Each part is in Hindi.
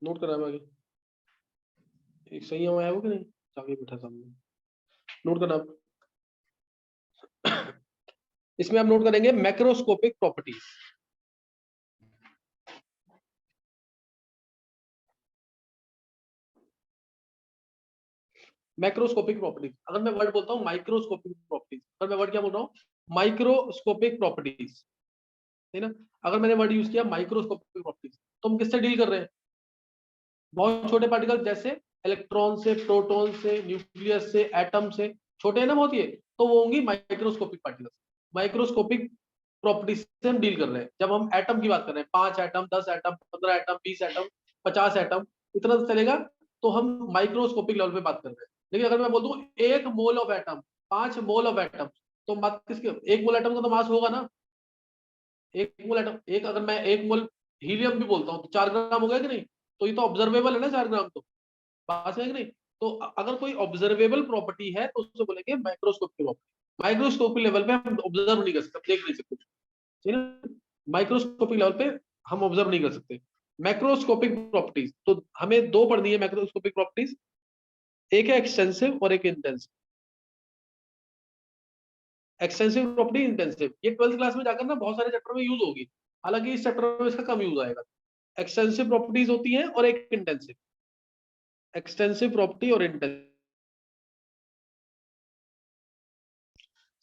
नोट करा है आगे, एक सही है वो कि नहीं, आगे बैठा सामने, नोट करना आप। इसमें आप नोट करेंगे मैक्रोस्कोपिक प्रॉपर्टीज। मैक्रोस्कोपिक प्रॉपर्टीज, अगर मैं वर्ड बोलता हूँ माइक्रोस्कोपिक प्रॉपर्टीज, अगर मैं वर्ड क्या बोल रहा हूँ, माइक्रोस्कोपिक प्रॉपर्टीज, है ना। अगर मैंने वर्ड यूज किया माइक्रोस्कोपिक प्रॉपर्टीज, तो हम किससे डील कर रहे हैं, बहुत छोटे पार्टिकल जैसे इलेक्ट्रॉन से, प्रोटॉन से, न्यूक्लियस से, एटम से, छोटे है ना बहुत ये, तो वो होंगी माइक्रोस्कोपिक पार्टिकल्स। माइक्रोस्कोपिक प्रॉपर्टीज से हम डील कर रहे हैं। जब हम एटम की बात कर रहे हैं, 5 atom, 10 atom, 15 atom, 20 atom, 50 atom, इतना तो चलेगा, तो हम माइक्रोस्कोपिक लेवल पे बात कर रहे हैं। लेकिन अगर मैं बोल दूं 1 mole of atom, 5 mole of atom, तो बात किसके, 1 मोल एटम का तो मास होगा ना, 1 मोल एटम, एक अगर मैं 1 मोल हीलियम भी बोलता हूँ तो 4 ग्राम हो गया कि नहीं, तो ये तो ऑब्जर्वेबल है ना 4 ग्राम, तो पास है कि नहीं। तो अगर कोई ऑब्जर्वेबल प्रॉपर्टी है तो उसको बोलेंगे माइक्रोस्कोपिक प्रॉपर्टी। माइक्रोस्कोपिक लेवल पे हम ऑब्जर्व नहीं कर सकते, देख नहीं सकते, ठीक है ना। माइक्रोस्कोपिक लेवल पे हम ऑब्जर्व नहीं कर सकते। मैक्रोस्कोपिक प्रॉपर्टीज, तो हमें दो पढ़नी है मैक्रोस्कोपिक प्रॉपर्टीज, एक है एक्सटेंसिव और एक इंटेंसिव। एक्सटेंसिव प्रॉपर्टी, इंटेंसिव, ये 12th क्लास में जाकर ना बहुत सारे चैप्टर में यूज होगी, हालांकि इस चैप्टर में इसका कम यूज आएगा। एक्सटेंसिव प्रॉपर्टीज होती है और एक इंटेंसिव, एक्सटेंसिव प्रॉपर्टी और इंटेंसिव,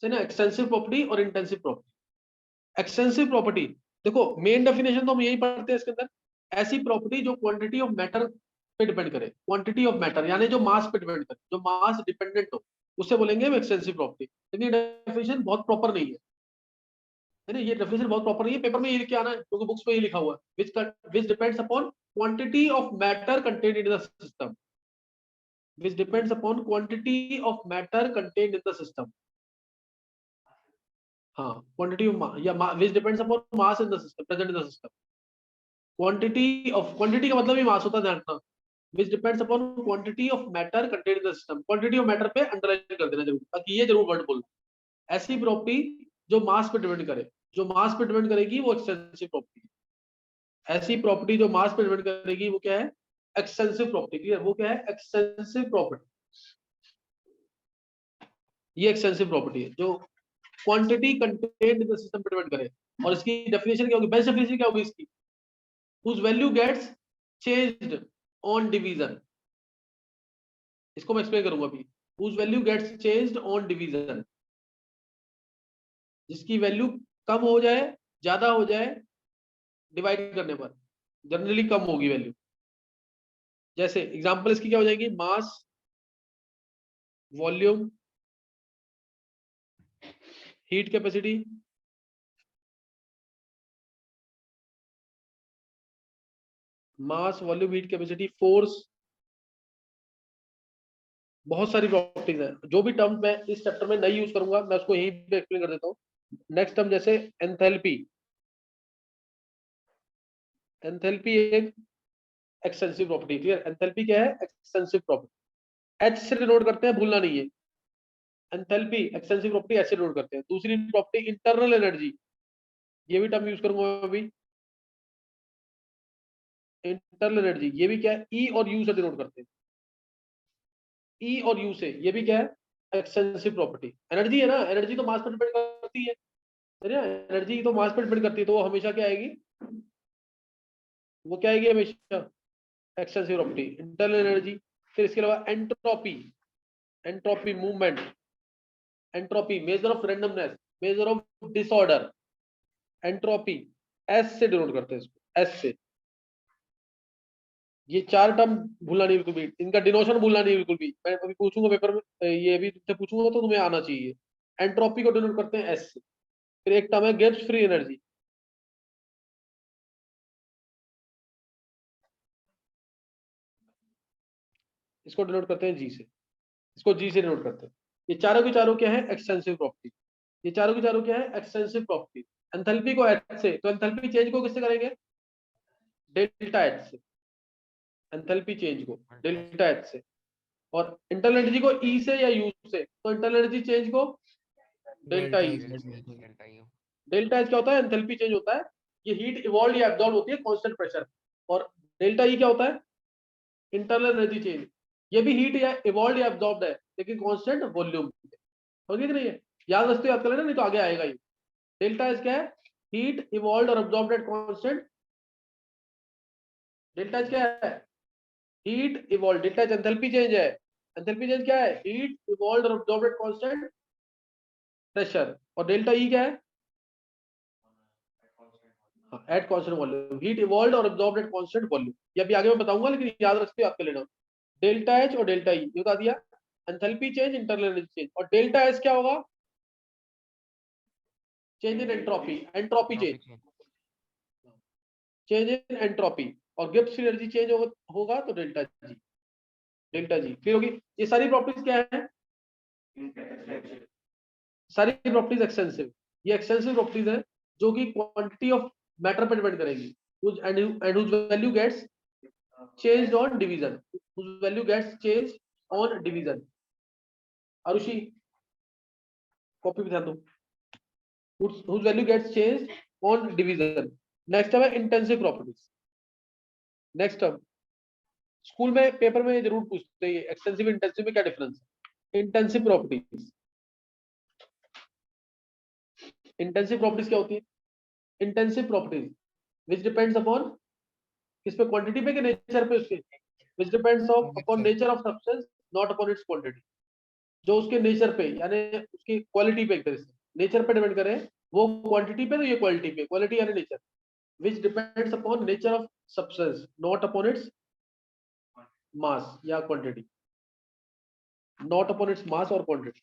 ना, एक्सटेंसिव प्रॉपर्टी और इंटेंसिव प्रॉपर्टी। एक्सटेंसिव प्रॉपर्टी, देखो मेन डेफिनेशन तो हम यही पढ़ते हैं इसके अंदर, ऐसी प्रॉपर्टी जो क्वांटिटी ऑफ मैटर पे डिपेंड करे, क्वांटिटी ऑफ मैटर यानी जो मास पे डिपेंड करे, जो मास डिपेंडेंट हो, उसे बोलेंगे हम एक्सटेंसिव प्रॉपर्टी। लेकिन ये डेफिनेशन बहुत प्रॉपर नहीं है ना, ये डेफिनेशन बहुत प्रॉपर नहीं है, पेपर में ये लिख के आना है क्योंकि बुक्स में ये लिखा हुआ है, विच depends upon quantity of matter contained in the system, which depends upon quantity of matter contained in the system। हाँ, क्वांटिटी ऑफ या which depends upon mass in the system present in the system। Quantity of, quantity का मतलब ही मास होता है, ध्यान रखना। which depends upon quantity of matter contained in the system, quantity of matter पे अंडरलाइन कर देना जरूर, ताकि ये जरूर वर्ड बोलना। ऐसी प्रॉपर्टी जो मास पे डिपेंड करे, जो मास पे डिपेंड करेगी वो एक्सटेंसिव प्रॉपर्टी है। ऐसी प्रॉपर्टी जो मास पे डिपेंड करेगी वो क्या है, एक्सटेंसिव प्रॉपर्टी। क्लियर, वो क्या है, एक्सटेंसिव प्रॉपर्टी। ये एक्सटेंसिव प्रॉपर्टी है जो quantity contained in the system पे डिपेंड करे। और इसकी डेफिनेशन क्या होगी, बेस्ट डेफिनेशन क्या होगी इसकी, whose value gets changed on division। इसको मैं एक्सप्लेन करूंगा अभी। whose value gets changed on division, जिसकी वैल्यू कम हो जाए, ज्यादा हो जाए डिवाइड करने पर, जनरली कम होगी वैल्यू। जैसे एग्जांपल इसकी क्या हो जाएगी, मास, वॉल्यूम, हीट कैपेसिटी, मास, वॉल्यूम, हीट कैपेसिटी, फोर्स, बहुत सारी प्रॉपर्टीज है। जो भी टर्म मैं इस चैप्टर में नहीं यूज करूंगा मैं उसको यहीं पे एक्सप्लेन कर देता हूँ। नेक्स्ट टर्म जैसे एंथैल्पी, एंथैल्पी एक एक्सटेंसिव प्रॉपर्टी। क्लियर, एंथैल्पी क्या है, एक्सटेंसिव प्रॉपर्टी, एच से डिनोट करते हैं, भूलना नहीं है। एंथैल्पी एक्सटेंसिव प्रॉपर्टी ऐसे डिनोट करते हैं। दूसरी प्रॉपर्टी इंटरनल एनर्जी, ये भी टर्म यूज करूंगा मैं अभी, इंटरनल एनर्जी, ये भी क्या है, ई और यू से डिनोट करते हैं, ई और यू से, ये भी क्या है, एक्सटेंसिव प्रॉपर्टी। एनर्जी है ना, एनर्जी तो मास पर डिपेंड करती है ना, एनर्जी तो मास पर डिपेंड करती है, तो वो हमेशा क्या आएगी, वो क्या आएगी हमेशा, एक्सटेंसिव प्रॉपर्टी, इंटरनल एनर्जी। फिर इसके अलावा entropy, entropy movement, entropy measure of randomness, measure of disorder, entropy, S से डिनोट करते हैं इसको, एस से। ये चार टर्म भूलना नहीं बिल्कुल भी, इनका डिनोशन भूलना नहीं बिल्कुल भी, मैं अभी पूछूंगा पेपर में, ये भी तुमसे पूछूंगा तो तुम्हें आना चाहिए। एंट्रोपी को डिनोट करते हैं एस से। फिर एक टर्म है गिब्स फ्री एनर्जी, इसको डिनोट करते हैं जी से, इसको जी से डिनोट करते हैं। ये चारों के चारों क्या है, एक्सटेंसिव प्रॉपर्टी। ये चारों के चारों क्या है, एक्सटेंसिव प्रॉपर्टी। एंथैल्पी को एच से, तो एंथैल्पी चेंज को किससे करेंगे, डेल्टा एच से, एंथैल्पी चेंज को डेल्टा एच से। और इंटरनल एनर्जी को ई से या यू से, तो इंटरनल एनर्जी चेंज को डेल्टा ई से। डेल्टा एच क्या होता है, एंथैल्पी चेंज होता है, ये हीट इवॉल्व या एब्जॉर्ब होती है कांस्टेंट प्रेशर। और डेल्टा ई क्या होता है, इंटरनल एनर्जी चेंज, ये भी हीट या इवॉल्व या एब्जॉर्ब्ड है लेकिन कांस्टेंट वॉल्यूम, समझ कि नहीं है? याद रखते याद कर लेना, नहीं तो आगे आएगा ही। डेल्टा एच क्या है? हीट इवॉल्व और absorbed at constant. Delta H क्या है? Heat evolve. Delta H enthalpy change है। एंथैल्पी चेंज क्या है? हीट इवॉल्व और एब्जॉर्ब्ड एट कांस्टेंट प्रेशर। और डेल्टा ई क्या है? At constant volume. Heat evolve और एब्जॉर्ब्ड एट कांस्टेंट वॉल्यूम, ये अभी आगे मैं बताऊंगा, लेकिन याद रखते याद कर लेना। डेल्टा एच और डेल्टा ई ये बता दिया। Enthalpy change, internal energy change. और डेल्टा एस क्या होगा? Change in entropy, entropy change, change in entropy. और गिब्स फ्री एनर्जी चेंज होगा तो डेल्टा जी, डेल्टा जी फिर होगी। ये सारी प्रॉपर्टीज क्या है? सारी प्रॉपर्टीज एक्सटेंसिव। ये एक्सटेंसिव प्रॉपर्टीज है जो कि क्वांटिटी ऑफ मैटर पर डिपेंड करेगी, and whose value gets changed on division, whose value gets changed on division। Arushi copy पे ध्यान दो। whose value gets changed on division। Next है intensive properties. Next term school में पेपर में जरूर पूछते हैं, एक्सटेंसिव इंटेंसिव में क्या डिफरेंस है? इंटेंसिव प्रॉपर्टीज, इंटेंसिव प्रॉपर्टीज क्या होती है? इंटेंसिव प्रॉपर्टीज विच डिपेंड्स अपॉन, किस पे? क्वांटिटी पे कि नेचर पे उसके? विच depends upon nature of substance not upon it's quantity. जो उसके नेचर पे यानी उसकी क्वालिटी पे, एक तरह से नेचर पे डिपेंड करे, वो क्वांटिटी पे तो ये क्वालिटी पे, क्वालिटी यानी nature. Which depends upon nature of substance not upon its mass या quantity, not upon its mass और क्वांटिटी।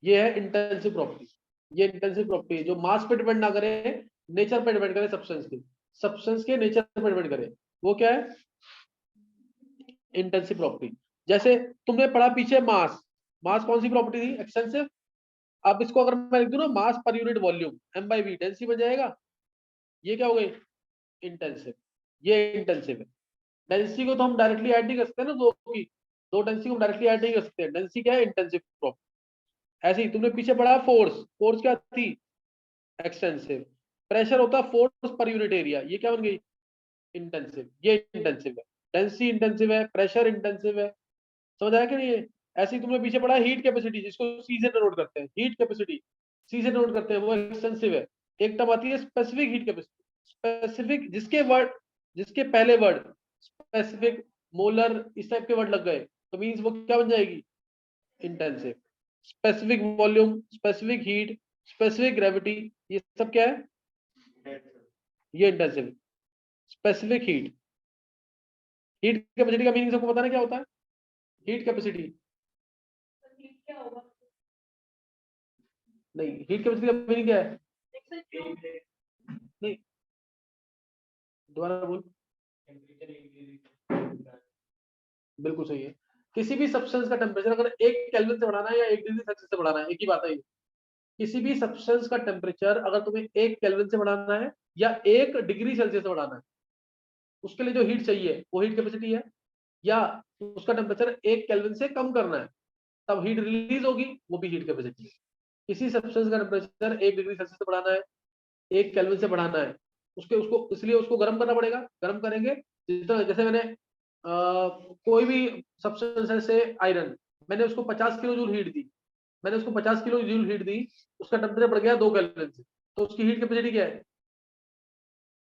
ये है इंटेंसिव प्रॉपर्टी। ये इंटेंसिव प्रॉपर्टी जो मास पे डिपेंड ना करे, नेचर पे डिपेंड करे, सब्सटेंस के नेचर पे डिपेंड करे, वो क्या है? Intensive property. जैसे तुमने पढ़ा पीछे मास, मास कौन सी प्रॉपर्टी थी? एक्सटेंसिव। अब इसको अगर मैं लिख दूं ना, मास per unit volume m/v, density बन जाएगा। ये क्या हो गई? इंटेंसिव। ये इंटेंसिव है। डेंसिटी को तो हम डायरेक्टली ऐड नहीं कर सकते ना, दो की दो डेंसिटी को हम डायरेक्टली ऐड नहीं कर सकते। डेंसिटी क्या है? Intensive property. ऐसे ही तुमने पीछे पढ़ा फोर्स, फोर्स क्या थी? एक्सटेंसिव। प्रेशर होता है फोर्स पर यूनिट एरिया, ये क्या बन गई? इंटेंसिव। ये इंटेंसिव है। डेंसिटी इंटेंसिव है, प्रेशर इंटेंसिव है। समझ आया कि नहीं है? ऐसे ही तुमने पीछे पढ़ा हीट कैपेसिटी, जिसको सी से डिनोट करते हैं, हीट कैपेसिटी सी से डिनोट करते हैं, वो एक्सटेंसिव है। एक टर्म आती है स्पेसिफिक हीट कैपेसिटी, स्पेसिफिक जिसके पहले वर्ड स्पेसिफिक, मोलर, इस टाइप के वर्ड लग गए तो मींस वो क्या बन जाएगी? Intensive. Specific volume, specific heat, specific gravity, ये सब क्या है? ये intensive. Specific heat, heat capacity का मीनिंग सबको पता है क्या होता है? हीट कैपेसिटी नहीं, हीट कैपेसिटी का मीनिंग क्या है? नहीं, दोबारा बोल। बिल्कुल सही है। किसी भी सब्सटेंस का टेम्परेचर अगर 1 केल्विन से बढ़ाना है या 1 डिग्री सेल्सियस से बढ़ाना है, एक ही बात है। किसी भी सब्सटेंस का टेम्परेचर अगर तुम्हें 1 केल्विन से बढ़ाना है या 1 डिग्री सेल्सियस से बढ़ाना है, उसके लिए जो हीट चाहिए वो हीट कैपेसिटी है। या उसका टेम्परेचर 1 केल्विन से कम करना है, तब हीट रिलीज होगी, वो भी हीट कैपेसिटी है। किसी सब्सटेंस का टेम्परेचर 1 डिग्री सेल्सियस से बढ़ाना है, 1 केल्विन से बढ़ाना है, उसके उसको इसलिए उसको गर्म करना पड़ेगा। गर्म करेंगे जितना, जैसे मैंने कोई भी सब्सटेंस है से आयरन, मैंने उसको 50 किलो जूल हीट दी, मैंने उसको 50 किलो जूल हीट दी, उसका टेम्परेचर बढ़ गया 2 केल्विन से, तो उसकी हीट कैपेसिटी क्या है?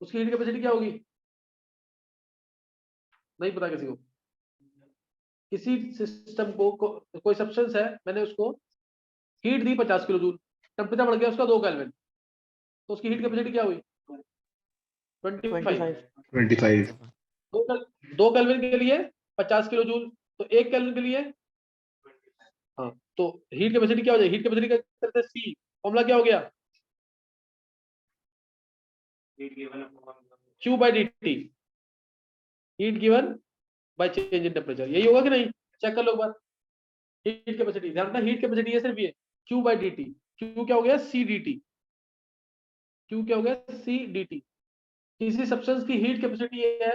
उसकी हीट कैपेसिटी क्या होगी? नहीं पता किसी को? किसी सिस्टम कोई सब्सटेंस है, मैंने उसको हीट दी 50 किलो जूल, टेम्परेचर बढ़ गया उसका 2 केल्विन, तो उसकी हीट कैपेसिटी क्या हुई? 25। 25। दो केल्विन के लिए 50 किलो जूल, तो 1 केल्विन के लिए, हाँ, तो हीट कैपेसिटी क्या हो जाएगी? हीट कैपेसिटी का करते सी, फॉर्मूला क्या हो गया? Q by dt, heat given by change in temperature, यही होगा कि नहीं? चेक कर लो एक बार। हीट कैपेसिटी, ध्यान रखना हीट कैपेसिटी है सिर्फ ये, Q by dt। Q क्या हो गया? C dt। Q क्या हो गया? C dt। किसी सब्सटेंस की हीट कैपेसिटी है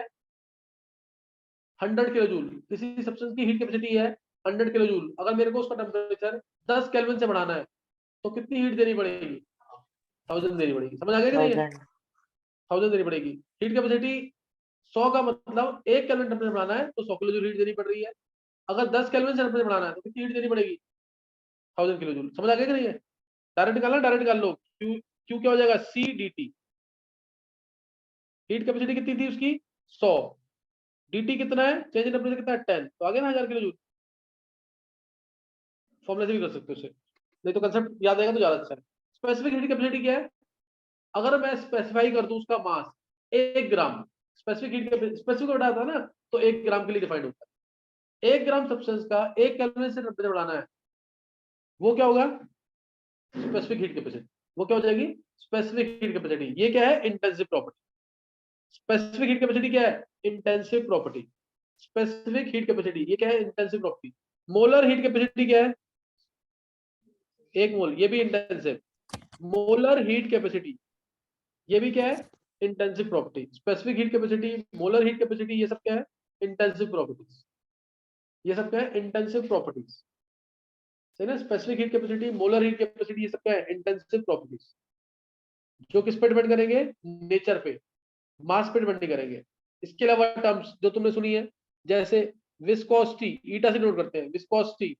100 किलो जूल, किसी सब्सटेंस की हीट कैपेसिटी है 100 किलो जूल। अगर मेरे को उसका टेम्परेचर 10 केल्विन से बढ़ाना है तो कितनी हीट देनी पड़ेगी? 1000 देनी पड़ेगी। समझ आ गया कि नहीं? 1000 देनी पड़ेगी। हीट कैपेसिटी 100 का मतलब 1 केल्विन टेम्परेचर बढ़ाना है तो 100 किलो जूल हीट देनी पड़ रही है। अगर 10 केल्विन टेम्परेचर बढ़ाना है तो कितनी हीट देनी पड़ेगी? 1000 किलो जूल। समझ आ गया कि नहीं है? डायरेक्ट निकालना, डायरेक्ट निकाल लो। क्यू क्यू क्या हो जाएगा? C D T. Heat capacity कितनी थी उसकी? 100। dt कितना है? चेंज इन टेम्परेचर कितना है? 10। तो आ गया ना 1000 किलो जूल। फॉर्मूला से भी कर सकते हो उसे, नहीं तो कंसेप्ट याद आएगा तो ज्यादा अच्छा है। स्पेसिफिक हीट कैपेसिटी क्या है? अगर मैं स्पेसिफाई कर दूं उसका मास 1 ग्राम, स्पेसिफिक हीट कैपेसिटी स्पेसिफिक बताया था ना, तो 1 ग्राम के लिए डिफाइंड होता है। 1 ग्राम सब्सटेंस का 1 केल्विन से टेम्परेचर बढ़ाना है, वो क्या होगा? Specific heat capacity. वो क्या हो जाएगी? Specific heat capacity. ये क्या है? Intensive property. Specific heat capacity क्या है? Intensive property. Specific heat capacity ये क्या है? Intensive property. Molar heat capacity क्या है? 1 मोल, ये भी इंटेंसिव। मोलर हीट कैपेसिटी ये भी क्या है? Intensive property. Specific heat capacity, molar heat capacity, ये सब क्या है? Intensive properties. ये सब क्या है? Intensive properties. सही ना? Specific heat capacity, molar heat capacity, ये सब क्या है? इंटेंसिव प्रॉपर्टीज, जो किस पे डिपेंड करेंगे? नेचर पे, मास पे डिपेंड नहीं करेंगे। इसके अलावा टर्म्स जो तुमने सुनी है, जैसे विस्कोसिटी, ईटा से नोट करते हैं विस्कोसिटी।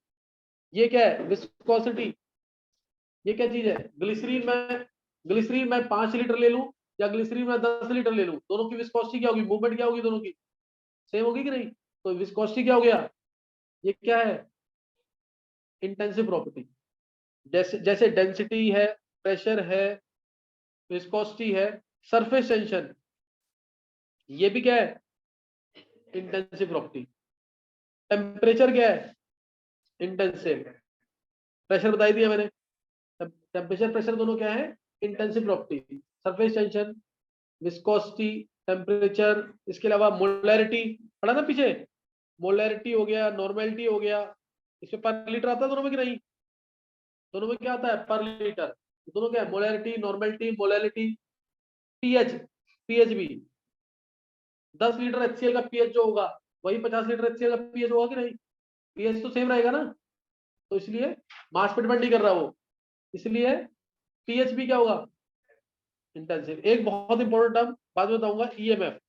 ये क्या है? विस्कोसिटी ये क्या चीज है? ग्लिसरीन में 5 लीटर ले लूं या ग्लिसरीन में 10 लीटर ले लूं, दोनों की विस्कोसिटी क्या होगी? मूवमेंट क्या होगी? दोनों की सेम होगी कि नहीं? तो विस्कोसिटी क्या हो गया? ये क्या है? Intensive property. जैसे जैसे डेंसिटी है, प्रेशर है, विस्कोसिटी है, सरफेस टेंशन, ये भी क्या है? Intensive property. टेम्परेचर क्या है? इंटेंसिव। प्रेशर बता ही दिया मैंने। टेम्परेचर प्रेशर दोनों क्या है? Intensive property. Surface tension, viscosity, temperature. इसके अलावा मोलैरिटी पढ़ा ना पीछे? मोलैरिटी हो गया, नॉर्मेलिटी हो गया। इसमें पर लीटर आता है दोनों में कि नहीं? दोनों में क्या आता है? पर लीटर। दोनों क्या है? Molarity, normality, molarity. PH, pH भी 10 लीटर HCl का पीएच जो होगा वही 50 लीटर HCl का पीएच होगा कि नहीं? पीएच तो सेम रहेगा ना, तो इसलिए मास पे डिपेंड नहीं कर रहा वो, इसलिए पीएच भी क्या होगा? इंटेंसिव। एक बहुत इंपॉर्टेंट टर्म बाद में बताऊंगा, ईएमएफ।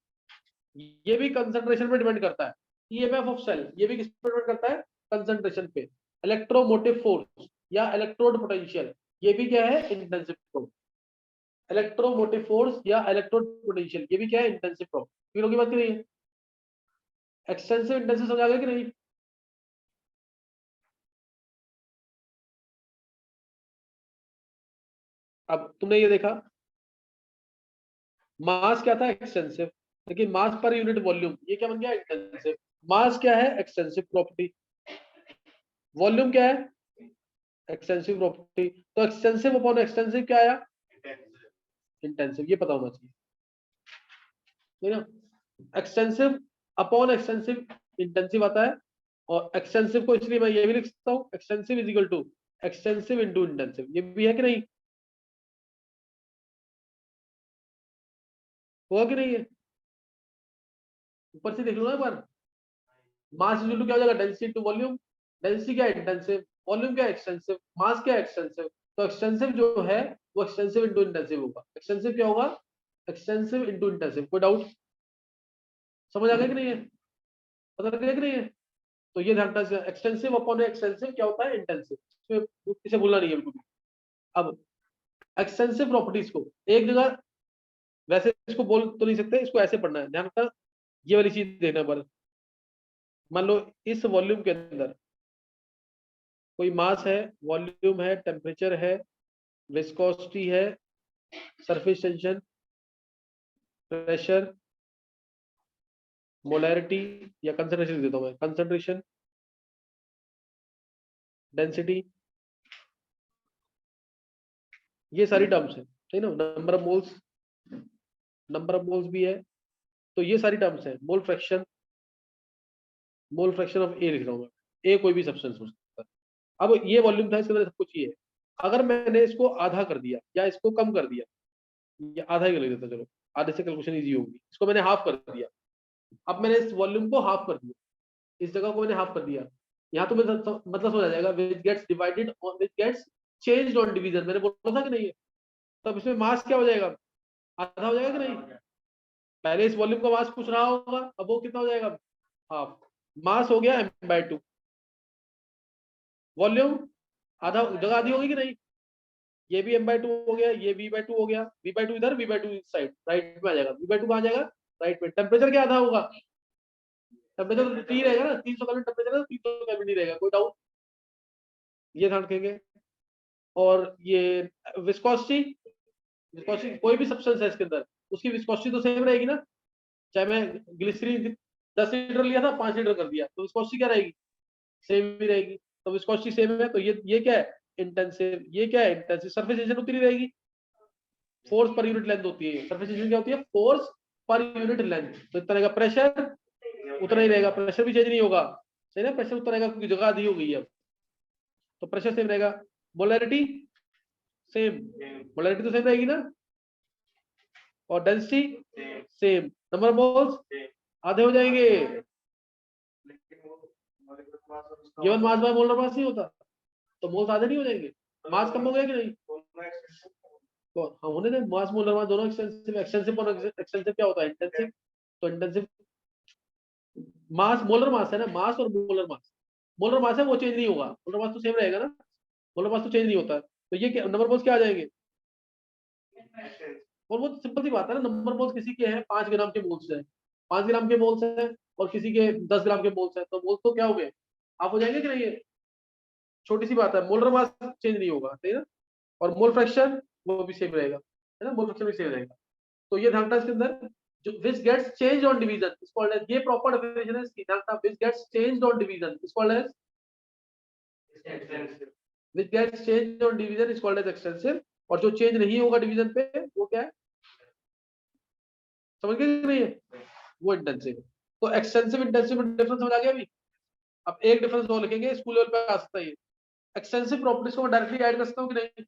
ये भी कंसंट्रेशन पे डिपेंड करता है। ईएमएफ ऑफ सेल ये भी किस पे डिपेंड करता है? कंसंट्रेशन पे। इलेक्ट्रोमोटिव फोर्स या इलेक्ट्रोड पोटेंशियल ये भी क्या है? इंटेंसिव। इलेक्ट्रोमोटिव फोर्स या इलेक्ट्रोड पोटेंशियल ये भी क्या है? Intensive property. फिर होगी बात की नहीं है? एक्सटेंसिव इंटेंसिव समझ आ गया कि नहीं? अब तुमने ये देखा, मास क्या था? एक्सटेंसिव। लेकिन मास पर यूनिट वॉल्यूम ये क्या बन गया? इंटेंसिव। मास क्या है? Extensive property. वॉल्यूम क्या है? Extensive property. तो एक्सटेंसिव अपॉन एक्सटेंसिव क्या आया? इंटेंसिव। ये पता होना चाहिए, है ना? एक्सटेंसिव अपॉन एक्सटेंसिव इंटेंसिव आता है। और एक्सटेंसिव को इसलिए मैं ये भी लिख सकता हूँ, extensive is equal to extensive into intensive. ये भी है कि नहीं? हुआ कि नहीं है? ऊपर से देख लो ना एक बार। मास इज इक्वल टू क्या हो जाएगा? Density to volume. डेंसिटी क्या है? इंटेंसिव। वॉल्यूम क्या है? एक्सटेंसिव। मास क्या है? एक्सटेंसिव। तो एक्सटेंसिव जो है वो एक्सटेंसिव इंटू इंटेंसिव होगा। एक्सटेंसिव क्या होगा? Extensive into intensive. कोई डाउट? समझ आ गया कि नहीं है? पता लग गया कि नहीं है? तो ये ध्यान रखना, एक्सटेंसिव अपॉन एक्सटेंसिव क्या होता है? इंटेंसिव। इसमें इसे भूलना नहीं है बिल्कुल भी। अब एक्सटेंसिव प्रॉपर्टीज को एक जगह वैसे इसको बोल तो नहीं सकते, इसको ऐसे पढ़ना है, ध्यान रखना। ये वाली चीज देखना पर, मान लो इस वॉल्यूम के अंदर कोई मास है, वॉल्यूम है, टेम्परेचर है, विस्कोसिटी है, सरफेस टेंशन, प्रेशर, मोलैरिटी या कंसंट्रेशन देता हूं मैं, कंसंट्रेशन, डेंसिटी, ये सारी टर्म्स है, सही ना? Number of moles, number of moles भी है। तो ये सारी टर्म्स है। मोल फ्रैक्शन ऑफ ए लिख रहा हूं मैं। ए कोई भी सब्सटेंस हो सकता है। अब ये वॉल्यूम था, इसके अंदर सब कुछ ये है। अगर मैंने इसको आधा कर दिया या इसको कम कर दिया, या आधा ही कर देता, चलो आधे से कैलकुलेशन इजी होगी। इसको मैंने हाफ कर दिया। अब मैंने इस वॉल्यूम को हाफ कर दिया, इस जगह को मैंने हाफ कर दिया। यहाँ तो मतलब समझ आ जाएगा, which gets divided on which gets changed on division. मैंने बोला था कि नहीं है? तब इसमें मास क्या हो जाएगा? आधा हो जाएगा कि नहीं? पहले इस वॉल्यूम का मास पूछ रहा होगा, अब वो कितना हो जाएगा, हाफ। मास हो गया m/2, वॉल्यूम आधा, जगह आधी होगी कि नहीं, ये भी m/2 हो गया, ये v/2 हो गया, v/2 इधर, v/2 इस साइड, राइट में आ जाएगा, v/2 कहाँ जाएगा, राइट में। टेम्परेचर क्या आधा होगा, टेम्परेचर तो 3 रहेगा ना, 300 केल्विन टेम्परेचर है, 300 केल्विन ही रहेगा, कोई डाउट, ये ध्यान रखेंगे। और ये विस्कोसिटी, विस्कोसिटी कोई भी सब्सटेंस है इसके अंदर, उसकी विस्कोसिटी तो सेम रहेगी ना, चाहे मैं ग्लिसरीन 10 लीटर लिया था 5 लीटर कर दिया, तो विस्कोसिटी क्या रहेगी, सेम ही रहेगी। तो विस्कोसिटी सेम है, तो ये क्या है, इंटेंसिव, ये क्या है इंटेंसिव। सरफेस टेंशन उतनी रहेगी, फोर्स पर यूनिट लेंथ होती है, सरफेस टेंशन क्या होती है, फोर्स पर यूनिट लेंथ। तो इतना रहेगा, प्रेशर उतना ही रहेगा, प्रेशर भी चेंज नहीं होगा, सही ना, प्रेशर उतना रहेगा क्योंकि जगह आधी हो गई है अब, तो प्रेशर सेम रहेगा। मोलैरिटी सेम, मोलैरिटी तो सेम रहेगी ना, और density same, number of moles आधे हो जाएंगे, given mass by molar mass नहीं होता, तो मोल्स आधे नहीं हो जाएंगे, मास कम हो गया कि नहीं, तो हाँ होने दें, मास मोलर मास दोनों एक्सटेंसिव, एक्सटेंसिव और एक्सटेंसिव क्या होता है, इंटेंसिव। तो इंटेंसिव मास मोलर मास है ना, मास और मोलर मास है वो चेंज नहीं होगा, मोलर मास तो सेम रहेगा ना, मोलर मास तो चेंज नहीं होता है, तो ये क्या नंबर मोल्स क्या आ जाएंगे, और वो सिंपल सी बात है ना, नंबर मोल्स किसी के हैं 5 ग्राम के मोल्स है, 5 ग्राम के मोल्स है, और किसी के 10 ग्राम के मोल्स है, तो मोल्स तो क्या हो गए, आप हो जाएंगे कि नहीं, ये छोटी सी बात है, मोलर मास चेंज नहीं होगा, सही ना, और मोल फ्रैक्शन वो भी सेम रहेगा, है ना, मोल फ्रैक्शन भी सेम रहेगा। तो ये ध्यान रखना इसके अंदर, जो which gets changed on division is called as, ये प्रॉपर डेफिनेशन है इसकी, ध्यान रखना, which gets changed on division is called as extensive, which gets changed on division is called as extensive, और जो चेंज नहीं होगा डिवीजन पे वो क्या है, समझ गए कि नहीं है, वो इंटेंसिव। तो एक्सटेंसिव इंटेंसिव में डिफरेंस समझ आ गया अभी। अब एक डिफरेंस और लिखेंगे, स्कूल लेवल पे आ सकता है ये, एक्सटेंसिव प्रॉपर्टीज को मैं डायरेक्टली ऐड कर सकता हूँ कि नहीं,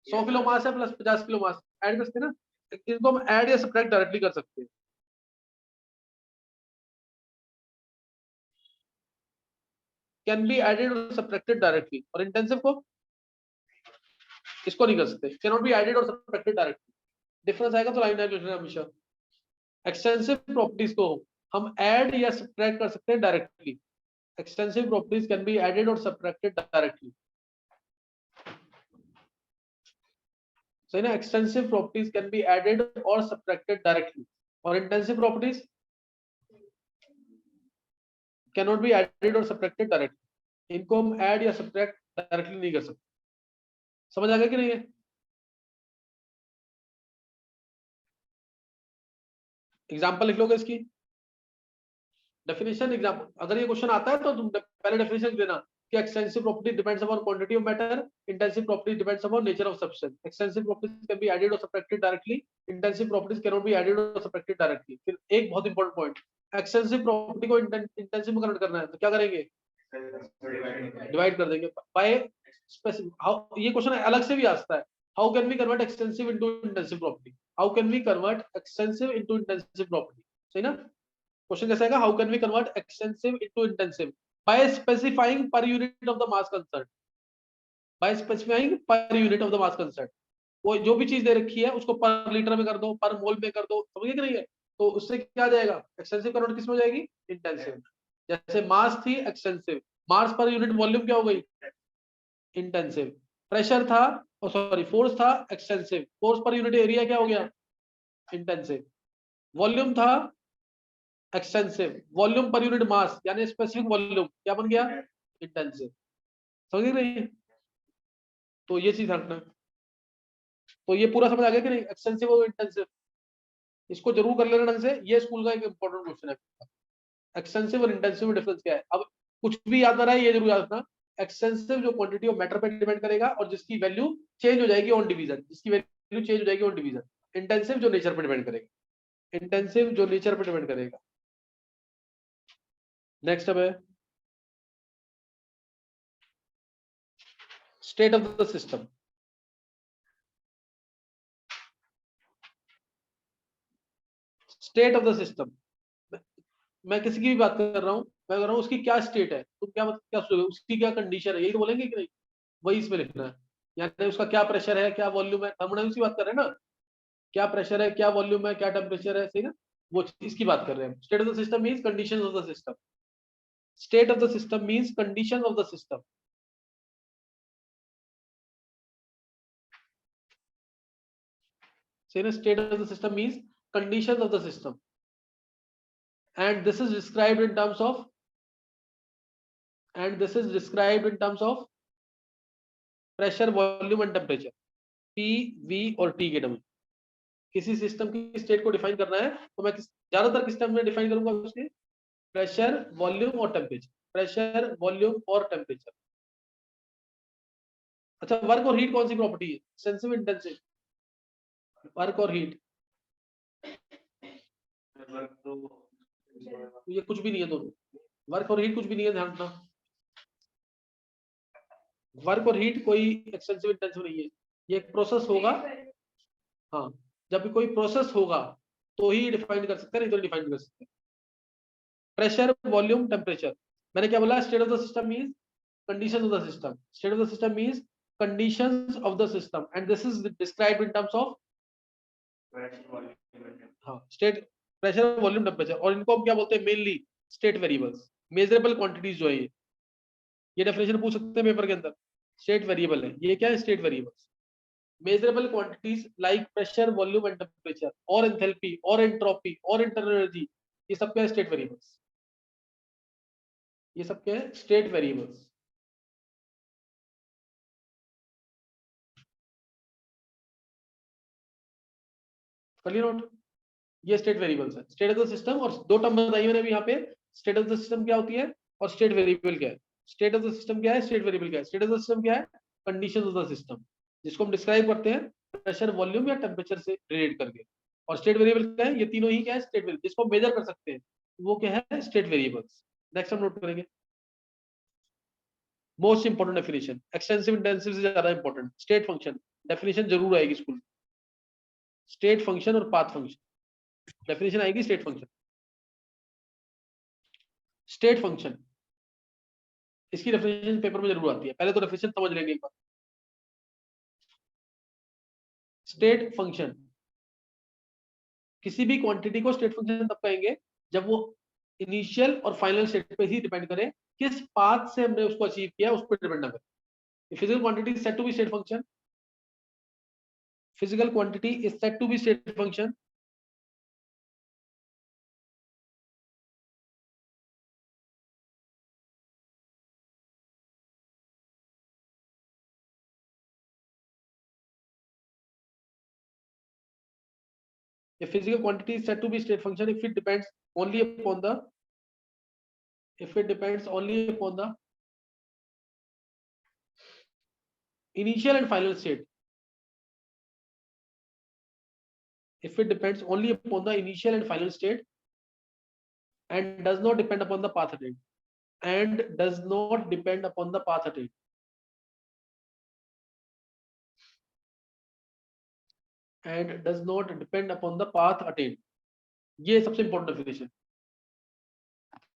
100 किलो मास है प्लस 50 किलो मास, ऐड कर सकते हैं ना, इनको हम ऐड या सब्ट्रैक्ट डायरेक्टली कर सकते हैं, कैन बी एडेड और सब्ट्रैक्टेड डायरेक्टली, और इंटेंसिव को इसको नहीं कर सकते, कैन नॉट बी एडेड और सब्ट्रैक्टेड डायरेक्टली, डिफरेंस आएगा तो लाइन लिखना हमेशा। एक्सटेंसिव प्रॉपर्टीज को हम ऐड या सब्ट्रैक्ट कर सकते हैं directly, extensive properties can be added और सब्ट्रैक्टेड डायरेक्टली, सही ना, extensive properties can be added और सब्ट्रैक्टेड डायरेक्टली, और intensive properties can not be added और सब्ट्रैक्टेड डायरेक्टली, इनको हम ऐड या सब्ट्रैक्ट डायरेक्टली नहीं कर सकते, समझ आ गया कि नहीं है। एग्जाम्पल लिख लोगे इसकी, डेफिनेशन एग्जाम्पल, अगर ये क्वेश्चन आता है तो तुम पहले डेफिनेशन देना कि extensive property depends upon quantity of matter, intensive property depends upon nature of substance, extensive properties can be added और subtracted directly, intensive properties can not be added और सब्ट्रैक्टेड डायरेक्टली। फिर एक बहुत इंपॉर्टेंट पॉइंट, एक्सटेंसिव प्रॉपर्टी को इंटेंसिव में कन्वर्ट करना है तो क्या करेंगे, डिवाइड कर देंगे बाय स्पेसिफिक, हाउ, ये क्वेश्चन अलग से भी आता है, how can we convert extensive into intensive property, how can we convert extensive into intensive property, सही ना, क्वेश्चन कैसा आएगा, how can we convert extensive into intensive by specifying per unit of the mass concern, by specifying per unit of the mass concern, वो जो भी चीज दे रखी है उसको पर लीटर में कर दो, पर मोल में कर दो, समझिए कि नहीं है, तो उससे क्या आ जाएगा, एक्सटेंसिव कन्वर्ट किस में हो जाएगी, इंटेंसिव। जैसे मास थी एक्सटेंसिव, मास पर यूनिट वॉल्यूम क्या हो गई, इंटेंसिव। प्रेशर था, सॉरी फोर्स था extensive, force per unit area क्या हो गया, इंटेंसिव। वॉल्यूम था extensive, volume per unit mass यानी स्पेसिफिक वॉल्यूम क्या बन गया, इंटेंसिव, समझ रही, तो ये चीज रखना। तो ये पूरा समझ आ गया कि नहीं, एक्सटेंसिव और इंटेंसिव, इसको जरूर कर लेना ढंग से, ये स्कूल का एक इंपॉर्टेंट क्वेश्चन है, एक्सटेंसिव और इंटेंसिव में डिफरेंस क्या है। अब कुछ भी याद ना रहा है ये जरूर याद रखना, एक्सटेंसिव जो क्वांटिटी ऑफ मैटर पे डिपेंड करेगा और जिसकी वैल्यू चेंज हो जाएगी ऑन डिवीजन, जिसकी वैल्यू चेंज हो जाएगी ऑन डिवीजन। इंटेंसिव जो नेचर पे डिपेंड करेगा, इंटेंसिव जो नेचर पे डिपेंड करेगा। नेक्स्ट अब है state of the system. State of the system, मैं किसी की भी बात कर रहा हूँ, मैं कर रहा हूँ उसकी क्या स्टेट है, तो क्या मतलब क्या सोचोगे, उसकी क्या कंडीशन है, यही तो बोलेंगे कि नहीं, वही इसमें लिखना है, यानी उसका क्या प्रेशर है, क्या वॉल्यूम है, थर्मोडायनामिक्स की बात कर रहे हैं ना, क्या प्रेशर है, क्या वॉल्यूम है, क्या टेम्परेचर है, सही ना, वो इसकी बात कर रहे हैं। State of the system means conditions of the system, state of the system means conditions of the system. सही ना, state of the system means conditions of the system, and this is described in terms of pressure, volume and temperature, P, V और T के टर्म। किसी सिस्टम की स्टेट को डिफाइन करना है तो मैं ज्यादातर किस टर्म में डिफाइन करूंगा उसके, प्रेशर, वॉल्यूम और टेम्परेचर, प्रेशर, वॉल्यूम और टेम्परेचर। अच्छा, वर्क और हीट कौन सी प्रॉपर्टी है, सेंसिटिव, इंटेंसिव, वर्क और हीट, ये कुछ भी नहीं है दोनों, वर्क और हीट कुछ भी नहीं है, ध्यान रखना। वर्क और हीट कोई एक्सटेंसिव इंटेंसिव नहीं है, ये एक प्रोसेस होगा। हाँ, जब भी कोई प्रोसेस होगा तो ही डिफाइन कर सकते हैं, नहीं तो डिफाइन कर सकते हैं। प्रेशर, वॉल्यूम, टेम्परेचर, मैंने क्या बोला, state of the system means condition of the system, state of the system means conditions of the system and this is described in terms of, हाँ, स्टेट, प्रेशर, वॉल्यूम, टेम्परेचर, और इनको हम क्या बोलते हैं, mainly state variables, measurable quantities जो है ये डेफिनेशन पूछ सकते हैं पेपर के अंदर। स्टेट वेरिएबल है, ये क्या है, state variables, measurable quantities like pressure, volume and temperature or enthalpy or entropy or internal energy, ये सब क्या है, स्टेट वेरिएबल्स, ये सब क्या है, स्टेट वेरिएबल्स। कर लिया नोट, ये स्टेट वेरिएबल्स है, स्टेट ऑफ द सिस्टम। और दो टर्म बताइए मैंने अभी यहाँ पे, स्टेट ऑफ द सिस्टम क्या होती है और स्टेट वेरिएबल क्या है। स्टेट ऑफ द सिस्टम क्या है, स्टेट वेरिएबल क्या है। स्टेट ऑफ द सिस्टम क्या है, कंडीशंस ऑफ द सिस्टम, जिसको हम डिस्क्राइब करते हैं प्रेशर, वॉल्यूम या टेम्परेचर से रिलेट करके। और स्टेट वेरिएबल क्या है, ये तीनों ही क्या है, स्टेट वेरिएबल, जिसको मेजर कर सकते हैं वो क्या है, स्टेट वेरिएबल्स। नेक्स्ट हम नोट करेंगे, most important definition, extensive intensive से ज्यादा इंपोर्टेंट, स्टेट फंक्शन, डेफिनेशन जरूर आएगी स्कूल में, स्टेट फंक्शन और पाथ फंक्शन, डेफिनेशन आएगी स्टेट फंक्शन। स्टेट फंक्शन, इसकी डेफिनेशन पेपर में जरूर आती है, पहले तो डेफिनेशन समझ लेंगे एक बार। स्टेट फंक्शन, किसी भी क्वांटिटी को स्टेट फंक्शन तब कहेंगे जब वो इनिशियल और फाइनल स्टेट पे ही डिपेंड करे, किस पाथ से हमने उसको अचीव किया उस पर डिपेंड ना करे। Physical quantity is said to be state function, physical quantity is said to be state function, a physical quantity is said to be state function if it depends only upon the, if it depends only upon the initial and final state, if it depends only upon the initial and final state and does not depend upon the path attained, and does not depend upon the path attained, and does not depend upon the path attained, ये सबसे इंपॉर्टेंट डेफिनेशन।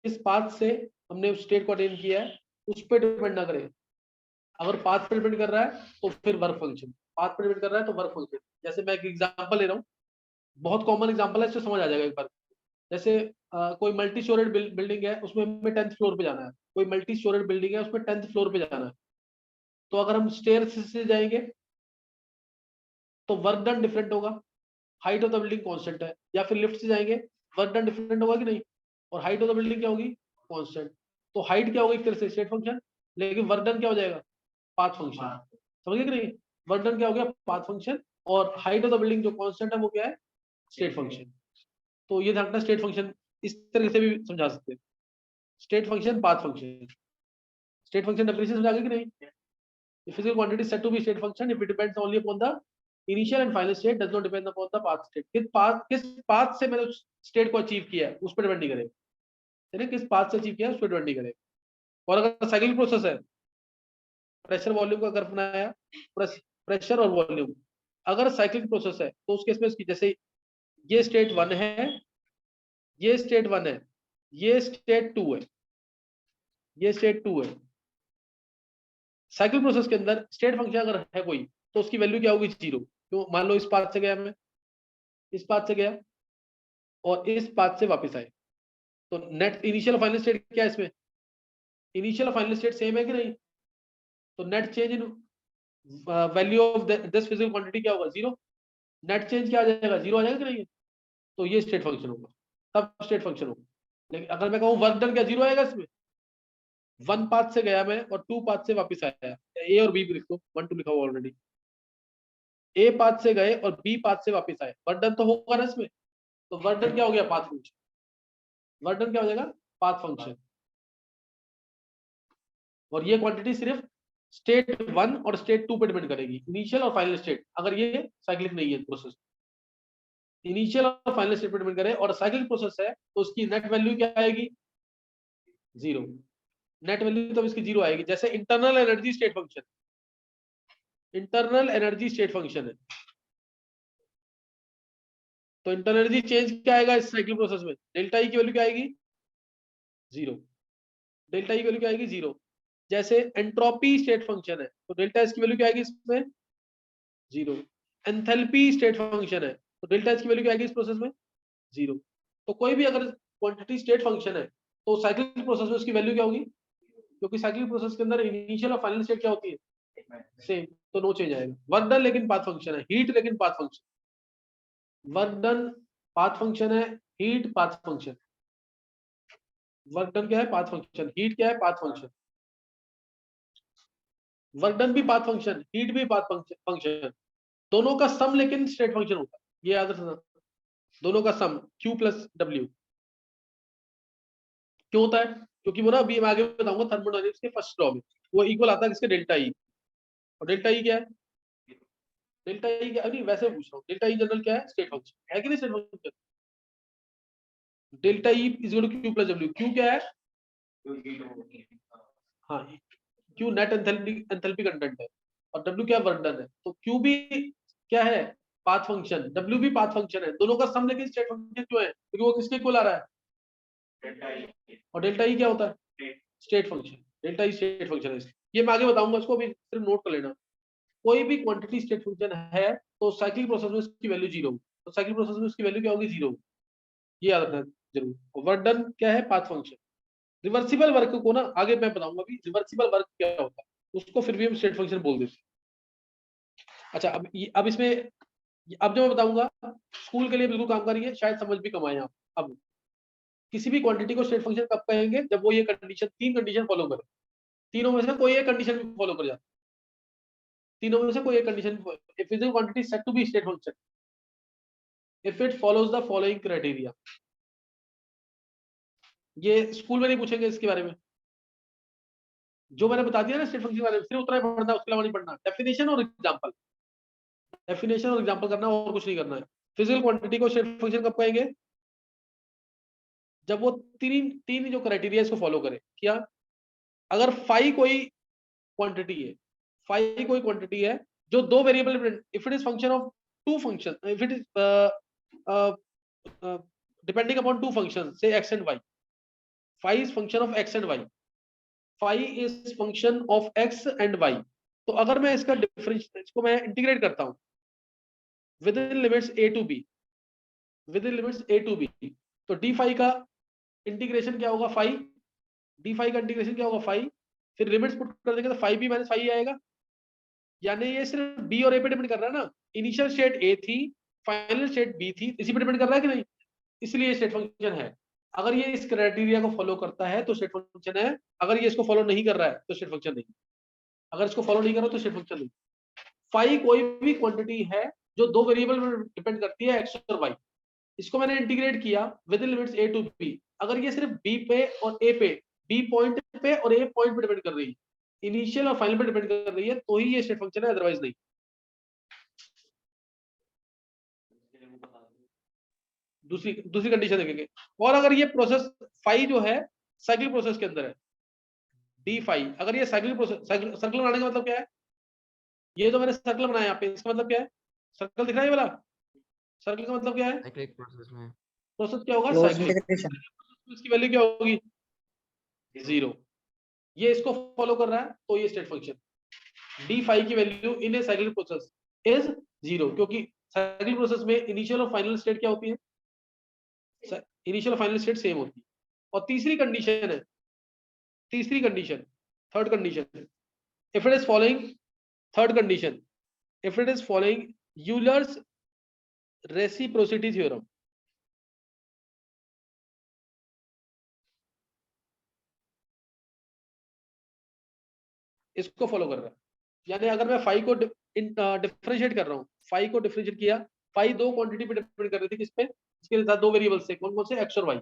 इस पाथ से हमने उस स्टेट को अटेन किया है उस पर डिपेंड ना करे, अगर पाथ पर डिपेंड कर रहा है तो फिर वर्क फंक्शन, पाथ पर डिपेंड कर रहा है तो वर्क फंक्शन। जैसे मैं एक एग्जांपल ले रहा हूँ, बहुत कॉमन एग्जांपल है, इससे समझ आ जाएगा एक बार। जैसे कोई मल्टी स्टोरेड बिल्डिंग है, उसमें हमें 10th फ्लोर पे जाना है, कोई मल्टी स्टोरेड बिल्डिंग है उसमें 10th फ्लोर पे जाना है, तो अगर हम स्टेयर से जाएंगे तो वर्क डन डिफरेंट होगा, height of the building constant है। या फिर लिफ्ट से जाएंगे, वर्क डन डिफरेंट होगा कि नहीं, और हाइट ऑफ द बिल्डिंग क्या होगी, कांस्टेंट। तो हाइट क्या होगी एक तरह से स्टेट फंक्शन, लेकिन वर्क डन क्या हो जाएगा, पाथ फंक्शन। समझ गए कि नहीं, वर्क डन क्या हो गया, पाथ फंक्शन, और हाइट ऑफ द बिल्डिंग जो कांस्टेंट है वो क्या है, स्टेट फंक्शन। तो ये ध्यान रखना, स्टेट फंक्शन इस तरह से भी समझा सकते हैं, state function, path function. State function definition समझ आ गई कि नहीं। physical quantity is said to be state function if it depends only upon the initial and final state, does not depend upon the path state, किस पाथ से मैंने उस स्टेट को अचीव किया है उस पर डिपेंड नहीं करेगा, किस पाथ से अचीव किया है उस पर डिपेंड नहीं करेगा। और अगर साइक्लिक प्रोसेस है, प्रेशर वॉल्यूम का कर्व बनाया, प्रेशर और वॉल्यूम, अगर साइक्लिक प्रोसेस है तो उस केस में इसकी, जैसे ये स्टेट 1 है, ये स्टेट 1 है, ये स्टेट 2 है, ये स्टेट 2 है। साइकिल प्रोसेस के अंदर स्टेट फंक्शन अगर है कोई तो उसकी वैल्यू क्या होगी, जीरो। क्यों, मान लो इस पाथ से गया मैं, इस पाथ से गया और इस पाथ से वापस आए, तो नेट इनिशियल फाइनल स्टेट क्या है इसमें, इनिशियल फाइनल स्टेट सेम है कि नहीं, तो net change in value of this physical quantity क्या होगा, जीरो। नेट चेंज क्या आ जाएगा, जीरो आ जाएगा कि नहीं, तो ये स्टेट फंक्शन होगा, तब स्टेट फंक्शन होगा। लेकिन अगर मैं कहूँ वर्क डन, क्या जीरो आएगा इसमें, वन पाथ से गया मैं और टू पाथ से वापस आया, ए और बी भी लिख दो, 1 2 लिखा हुआ ऑलरेडी, ए पाथ से गए और बी पाथ से वापस आए, वर्क डन तो होगा ना इसमें, तो वर्क डन क्या हो गया, पाथ फंक्शन, वर्क डन क्या हो जाएगा, पाथ फंक्शन। और ये क्वांटिटी सिर्फ स्टेट 1 और स्टेट 2 पे डिपेंड करेगी, इनिशियल और फाइनल स्टेट, अगर ये साइक्लिक नहीं है प्रोसेस, इनिशियल और फाइनल स्टेट पे डिपेंड करे और साइक्लिक प्रोसेस है, तो उसकी नेट वैल्यू क्या आएगी, जीरो। नेट वैल्यू तो इसकी जीरो आएगी, जैसे internal energy state function, internal energy state function है, तो इंटरनल एनर्जी चेंज क्या आएगा इस साइक्लिक प्रोसेस में, डेल्टा ई की वैल्यू क्या आएगी, जीरो। डेल्टा ई की वैल्यू क्या आएगी, जीरो। जैसे एंट्रोपी स्टेट फंक्शन है, तो डेल्टा एस की वैल्यू क्या आएगी इसमें, जीरो। एंथैल्पी स्टेट फंक्शन है, तो डेल्टा एस की वैल्यू क्या आएगी इस प्रोसेस में, जीरो। तो कोई भी अगर क्वांटिटी स्टेट फंक्शन है, तो साइक्लिक प्रोसेस में उसकी वैल्यू क्या होगी, क्योंकि साइक्लिक प्रोसेस के अंदर इनिशियल और फाइनल स्टेट क्या होती है, सेम, तो नो चेंज आएगा। वर्क डन लेकिन पाथ फंक्शन है, हीट लेकिन path function, work done path function है, heat path function, work done क्या है, पाथ फंक्शन, हीट क्या है, पाथ फंक्शन। वर्क डन भी पाथ फंक्शन, हीट भी पाथ फंक्शन, दोनों का सम लेकिन स्टेट फंक्शन होता है, ये याद रखना, दोनों का सम Q प्लस W। क्यों होता है, क्योंकि वो ना अभी मैं आगे बताऊंगा थर्मोडायनेमिक्स के फर्स्ट लॉ में, वो इक्वल आता है किसके, डेल्टा ई। और डेल्टा ई क्या है, डेल्टा ई क्या, नहीं वैसे पूछ रहा हूँ, डेल्टा ई जनरल क्या है, स्टेट फंक्शन है कि नहीं, state function. Delta E is equal to Q plus W, Q क्या है, हाँ Q नेट एंथैल्पी कंटेंट है, और W क्या वर्क डन है, तो Q भी क्या है, पाथ फंक्शन, W भी पाथ फंक्शन है, दोनों का सम लेकिन स्टेट फंक्शन क्यों है, क्योंकि वो किसके इक्वल आ रहा है, और डेल्टा ई क्या होता है, स्टेट फंक्शन, डेल्टा ई स्टेट फंक्शन है इसलिए। ये मैं आगे बताऊंगा, इसको अभी सिर्फ नोट कर लेना। कोई भी क्वांटिटी स्टेट फंक्शन है, तो साइक्लिक प्रोसेस में उसकी वैल्यू जीरो, तो साइक्लिक प्रोसेस में उसकी वैल्यू क्या होगी, जीरो, ये याद रखना जरूर। वर्क डन क्या है, पाथ फंक्शन। रिवर्सिबल वर्क को ना आगे मैं बताऊंगा अभी, रिवर्सिबल वर्क क्या होता है, उसको फिर भी हम स्टेट फंक्शन बोल देते हैं। अच्छा, अब इसमें, अब जो मैं बताऊंगा स्कूल के लिए बिल्कुल काम का नहीं है, शायद समझ भी कम आए आप। अब किसी भी क्वांटिटी को स्टेट फंक्शन कब कहेंगे, जब वो ये कंडीशन, तीन कंडीशन फॉलो करे, तीनों में से कोई एक कंडीशन भी फॉलो कर जाता, तीनों में से कोई एक condition, if physical quantity set to be state function if it follows the following criteria. ये स्कूल में नहीं पूछेंगे इसके बारे में, जो मैंने बता दिया ना स्टेट फंक्शन के बारे में, सिर्फ उतना ही पढ़ना है, उसके अलावा नहीं पढ़ना, डेफिनेशन और एग्जांपल, डेफिनेशन और एग्जांपल करना, और कुछ नहीं करना है। फिजिकल क्वांटिटी को स्टेट फंक्शन कब कहेंगे, जब वो तीन तीन जो क्राइटेरिया इसको फॉलो करे। क्या, अगर फाई कोई क्वांटिटी है, फाई कोई क्वांटिटी है जो दो variable, if it is function of two function, if it is depending upon two function से x and y, phi is function of x and y, phi is function of x and y. तो अगर मैं इसका डिफरेंस, इसको मैं इंटीग्रेट करता हूं within limits A to B, within limits A to B, तो डी फाई का इंटीग्रेशन क्या होगा, फाई, डी फाई का इंटीग्रेशन क्या होगा, फाई, फिर लिमिट्स पुट कर देंगे तो फाई बी माइनस फाई आएगा। यानी ये सिर्फ बी और ए पे डिपेंड कर रहा है ना, इनिशियल स्टेट ए थी, फाइनल स्टेट बी थी, इसी पे डिपेंड कर रहा है कि नहीं, इसलिए स्टेट फंक्शन है। अगर ये इस क्राइटेरिया को फॉलो करता है तो स्टेट फंक्शन है, अगर ये इसको फॉलो नहीं कर रहा है तो स्टेट फंक्शन नहीं, अगर इसको फॉलो नहीं कर रहा तो स्टेट फंक्शन नहीं। फाई कोई भी क्वांटिटी है जो दो वेरिएबल पर डिपेंड करती है, एक्स और वाई, इसको मैंने इंटीग्रेट किया within limits A to B, अगर ये सिर्फ बी पे और ए पे, बी पॉइंट पे और ए पॉइंट पे डिपेंड कर रही है, इनिशियल और फाइनल पे डिपेंड कर रही है, तो ही ये स्टेट फंक्शन है, अदरवाइज नहीं। दूसरी दूसरी कंडीशन देखेंगे। और अगर ये प्रोसेस फाई जो है साइक्लिक प्रोसेस के अंदर है, डी फाई, अगर ये साइक्लिक प्रोसेस, सर्कल बनाने का मतलब क्या है, ये तो मैंने सर्कल बनाया यहाँ पे, इसका मतलब क्या है, सर्कल दिख रहा है ये वाला, सर्कल का मतलब क्या है, साइक्लिक प्रोसेस में प्रोसेस क्या होगा, क्लोज साइक्लिक, इंटीग्रेशन। इसकी वैल्यू क्या होगी, जीरो। ये इसको फॉलो कर रहा है तो ये स्टेट फंक्शन, डी फाई की value in a cyclic process is zero, क्योंकि साइक्लिक प्रोसेस में इनिशियल और फाइनल स्टेट क्या होती है? इनिशियल और फाइनल स्टेट सेम होती है। और तीसरी कंडीशन है, तीसरी condition, third condition, if it is following, third condition, if it is following Euler's reciprocity theorem. इसको फॉलो कर रहा है, यानी अगर मैं फाइव को डिफरेंशिएट कर रहा हूँ, फाइव को डिफरेंशिएट किया, फाइव दो क्वांटिटी पे डिपेंड कर रही थी, किस पे? इसके साथ दो वेरिएबल्स थे, कौन कौन से? एक्स और वाई।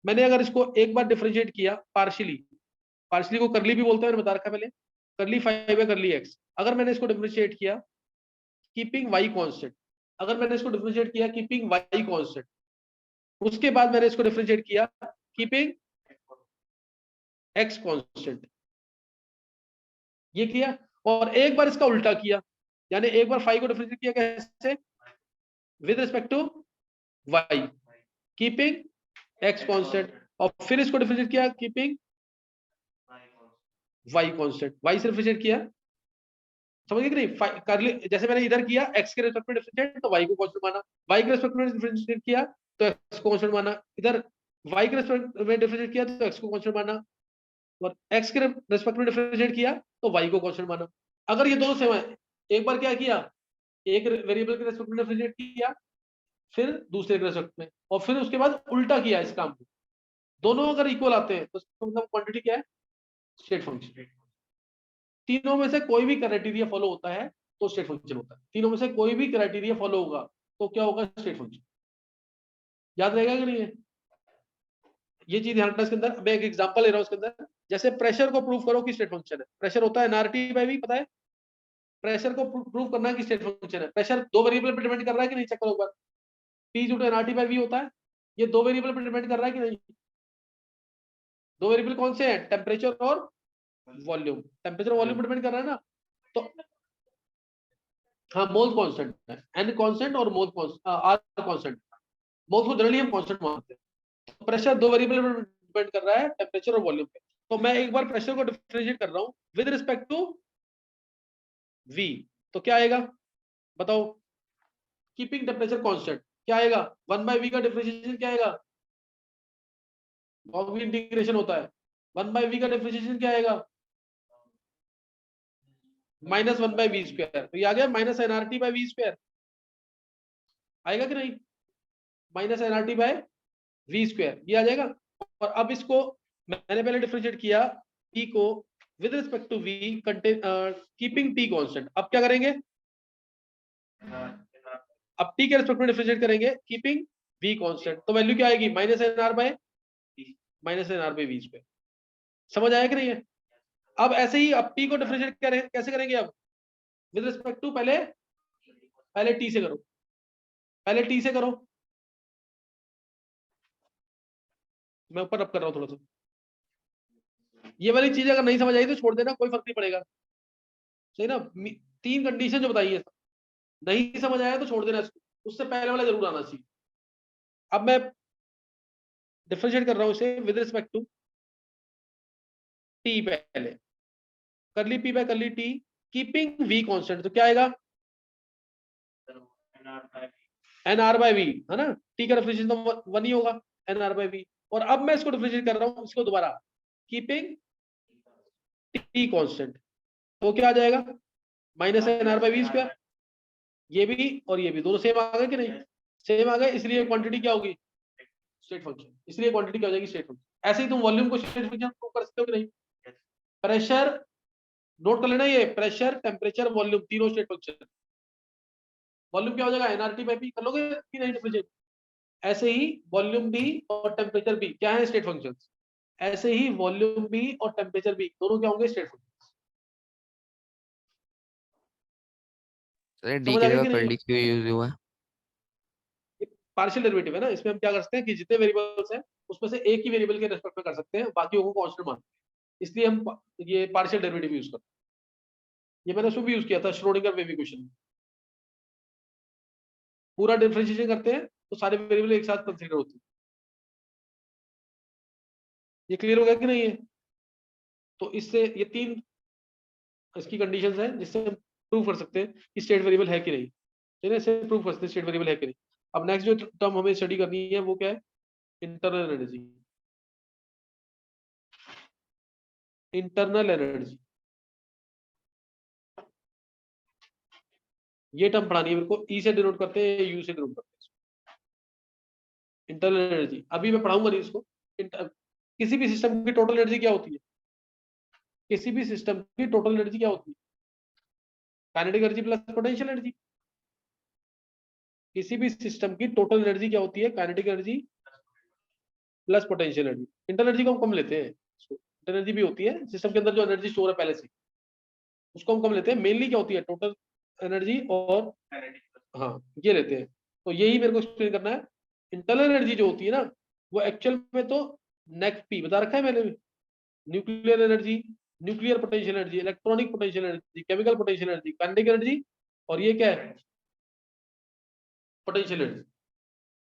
मैंने अगर इसको एक बार डिफरेंशिएट किया पार्शियली, पार्शियली को करली भी बोलते हैं, मैंने बता रखा पहले, करली फाइव है करली एक्स। अगर मैंने इसको डिफरेंशिएट किया कीपिंग वाई कांस्टेंट, अगर मैंने इसको डिफरेंशिएट किया कीपिंग वाई कांस्टेंट, उसके बाद मैंने इसको डिफरेंशिएट किया कीपिंग एक्स कांस्टेंट, ये किया। और एक बार इसका उल्टा किया, यानी एक बार फाइव को डिफरेंशिएट किया कैसे? With respect to Y, keeping X constant, और फिर इसको डिफरेंशिएट किया कीपिंग वाई कांस्टेंट, वाई से डिफरेंशिएट किया, समझ गए कि नहीं? करली जैसे मैंने इधर किया एक्स के रिस्पेक्ट में डिफरेंशिएट, तो वाई को कांस्टेंट माना, वाई के रिस्पेक्ट में डिफरेंशिएट किया तो एक्स को कांस्टेंट माना, इधर वाई के रिस्पेक्ट में डिफरेंशिएट किया तो एक्स को कांस्टेंट माना, और एक्स के रिस्पेक्ट में डिफरेंशिएट किया तो वाई को कांस्टेंट माना। अगर ये दोनों सेम है, एक बार क्या किया, एक वेरिएबल के रिस्पेक्ट में डिफरेंशिएट किया, फिर दूसरे के रिस्पेक्ट में, और फिर उसके बाद उल्टा किया इस काम को, दोनों अगर इक्वल आते हैं तो मतलब क्वांटिटी क्या है? State function. तीनों में से कोई भी क्राइटेरिया फॉलो होता है तो स्टेट फंक्शन होता है, तीनों में से कोई भी क्राइटेरिया फॉलो होगा तो क्या होगा? State function. याद रहेगा कि नहीं है? ये चीज ध्यान रखना इसके अंदर। मैं एक एग्जांपल ले रहा हूं इसके अंदर, जैसे प्रेशर को प्रूव करो कि स्टेट फंक्शन है, प्रेशर होता है एनआरटी बाय वी, पता है? प्रेशर को प्रूव करना कि स्टेट फंक्शन है, प्रेशर दो वेरिएबल पर डिपेंड कर रहा है कि नहीं? चेक करो एक बार, P is nRT by V होता है, ये दो वेरिएबल पर डिपेंड कर रहा है कि नहीं? दो वेरिएबल कौन से हैं? टेम्परेचर और वॉल्यूम, टेम्परेचर वॉल्यूम पर डिपेंड कर रहा है ना? तो हाँ, मोल कांस्टेंट है, एन कांस्टेंट और मोल कांस्टेंट, आर कांस्टेंट। मोल को जनरली हम कांस्टेंट मानते हैं। तो प्रेशर दो वेरिएबल पर डिपेंड कर रहा है, टेम्परेचर और वॉल्यूम पे। तो मैं एक बार प्रेशर को डिफरेंशिएट कर रहा हूं विद रिस्पेक्ट टू वी, तो क्या आएगा बताओ? कीपिंग टेम्परेचर कांस्टेंट, क्या आएगा? 1/v का डिफरेंशिएशन क्या आएगा? लॉग वी इंटीग्रेशन होता है, 1/v का डिफरेंशिएशन क्या आएगा? -1/v², तो ये आ गया -nRT/v², आएगा कि नहीं? -nRT/v², ये आ जाएगा। और अब इसको मैंने पहले डिफरेंशिएट किया t को with respect to v, keeping t constant. अब क्या करेंगे? अब t के रिस्पेक्ट में डिफरेंशिएट करेंगे कीपिंग v कांस्टेंट, तो वैल्यू क्या आएगी? -nR/v²। समझ आया कि नहीं है? अब ऐसे ही अब t को डिफरेंशिएट कैसे करेंगे? अब विद रिस्पेक्ट टू, पहले पहले t से करो, पहले t से करो। मैं ऊपर अप कर रहा हूं थोड़ा सा। ये वाली चीज अगर नहीं समझ आई तो छोड़ देना, कोई फर्क नहीं पड़ेगा, सही ना? तीन कंडीशन जो बताई है, नहीं समझ आया तो छोड़ देना इसको, उससे पहले वाला जरूर आना चाहिए। अब मैं डिफरेंशिएट कर रहा हूं इसे विद रिस्पेक्ट टू टी, पहले curly P by curly T, keeping V constant, तो क्या आएगा? nR/v, है ना? टी का डिफरेंशिएशन तो 1 ही होगा, nR/v। और अब मैं इसको डिफरेंशिएट कर रहा हूं, इसको दोबारा कीपिंग टी कांस्टेंट, तो क्या आ जाएगा? -nR/v²। ये भी और ये भी दोनों सेम आ गए कि नहीं? सेम आ गए, इसलिए क्वांटिटी क्या होगी? State function. इसलिए क्वांटिटी क्या हो जाएगी? State function. ऐसे ही तुम वॉल्यूम को स्टेट फंक्शन प्रूव कर सकते हो कि नहीं? प्रेशर, नोट कर लेना, ये प्रेशर टेम्परेचर वॉल्यूम तीनों स्टेट फंक्शन। वॉल्यूम क्या हो जाएगा? nRT/p, कर लोगे कि नहीं डिफरेंशिएट? ऐसे ही वॉल्यूम भी और टेम्परेचर भी क्या है? State function. ऐसे ही वॉल्यूम भी और टेम्परेचर भी दोनों क्या होंगे? State function. सर डी समझ की आ गया जगह कि नहीं? कर्ली क्यों यूज हुआ? पार्शियल डेरिवेटिव है ना, इसमें हम क्या कर सकते हैं कि जितने वेरिएबल्स हैं उसमें से एक ही वेरिएबल के रेस्पेक्ट में कर सकते हैं, बाकी को कांस्टेंट मानते हैं, इसलिए हम ये पार्शियल डेरिवेटिव यूज करते हैं। ये मैंने उसमें भी यूज किया था, श्रोडिंगर वेव इक्वेशन। पूरा डिफरेंशिएशन करते हैं तो सारे वेरिएबल एक साथ कंसीडर होते हैं। ये क्लियर हो गया कि नहीं है? तो इससे ये तीन इसकी कंडीशंस हैं जिससे हम प्रूव कर सकते हैं कि स्टेट वेरिएबल है कि नहीं। चलिए इसे प्रूव करते हैं स्टेट वेरिएबल है कि नहीं। अब नेक्स्ट जो टर्म हमें स्टडी करनी है वो क्या है, इंटरनल एनर्जी। इंटरनल एनर्जी, ये टर्म पढ़ानी है मेरे को। ई से डिनोट करते हैं, यू से डिनोट करते हैं इंटरनल एनर्जी। अभी मैं पढ़ाऊंगा नहीं इसको। किसी भी सिस्टम की टोटल एनर्जी क्या होती है, किसी भी सिस्टम की टोटल एनर्जी क्या होती है, kinetic energy plus potential energy. किसी भी सिस्टम की टोटल एनर्जी क्या होती है, kinetic energy plus potential energy. Internal energy को हम कम लेते हैं, इंटरनल एनर्जी भी होती है सिस्टम के अंदर जो एनर्जी स्टोर है पहले से, उसको हम कम लेते हैं। मेनली क्या होती है, टोटल एनर्जी और हाँ ये लेते हैं। तो यही मेरे को एक्सप्लेन करना है। इंटरनल एनर्जी जो होती है ना, वो एक्चुअल में तो नेक पी बता रखा है मैंने, nuclear energy, nuclear potential energy, electronic potential energy, chemical potential energy, kinetic energy, और ये क्या है, पोटेंशियल एनर्जी।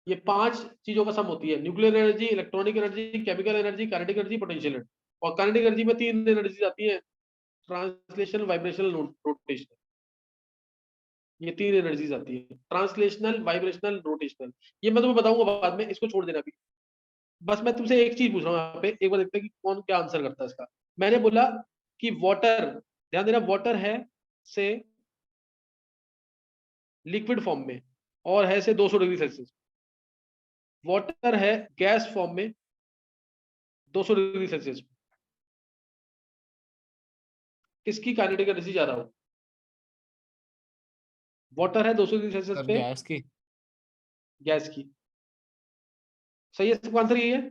ये 5 चीजों का सम होती है, nuclear energy, electronic energy, chemical energy, kinetic energy, potential energy. और काइनेटिक एनर्जी में 3 एनर्जी आती है, ट्रांसलेशनल, वाइब्रेशनल, रोटेशनल। ये 3 एनर्जीज आती है, ट्रांसलेशनल, वाइब्रेशनल, रोटेशनल। ये मैं तुम्हें बताऊंगा बाद में, इसको छोड़ देना अभी। बस मैं तुमसे एक चीज पूछ रहा हूँ यहाँ पे, एक बार देखते हैं कि कौन क्या आंसर करता है इसका। मैंने बोला कि वाटर, ध्यान देना, वाटर है से लिक्विड फॉर्म में और है से 200 डिग्री सेल्सियस। वाटर है गैस फॉर्म में 200 डिग्री सेल्सियस। किसकी काइनेटिक एनर्जी ज्यादा हो, वाटर है 200 डिग्री सेल्सियस सर पे, गैस की। गैस की। सही है, इसका आंसर यही है,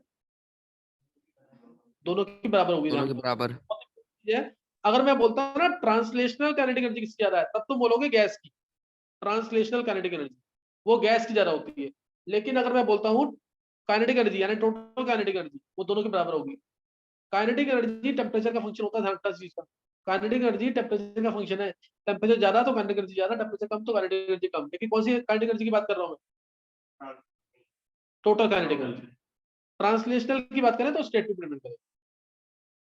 दोनों की बराबर होगी। दोनों ध्यान के दो बराबर। ये है। अगर मैं बोलता हूँ ना ट्रांसलेशनल काइनेटिक एनर्जी किसकी ज्यादा है, तब तुम बोलोगे गैस की, ट्रांसलेशनल काइनेटिक एनर्जी वो गैस की ज्यादा होती है। लेकिन अगर मैं बोलता हूँ काइनेटिक एनर्जी यानी टोटल काइनेटिक एनर्जी, वो दोनों के बराबर होगी। काइनेटिक एनर्जी टेम्परेचर का फंक्शन होता है, ध्यान रखना चीज का। काइनेटिक एनर्जी टेम्परेचर का फंक्शन है, टेम्परेचर ज्यादा तो काइनेटिक एनर्जी ज्यादा, टेम्परेचर कम तो काइनेटिक एनर्जी कम। लेकिन कौन सी काइनेटिक एनर्जी की बात कर रहा हूँ मैं, टोटल काइनेटिक एनर्जी। ट्रांसलेशनल की बात करें तो स्टेट पे डिपेंड करें।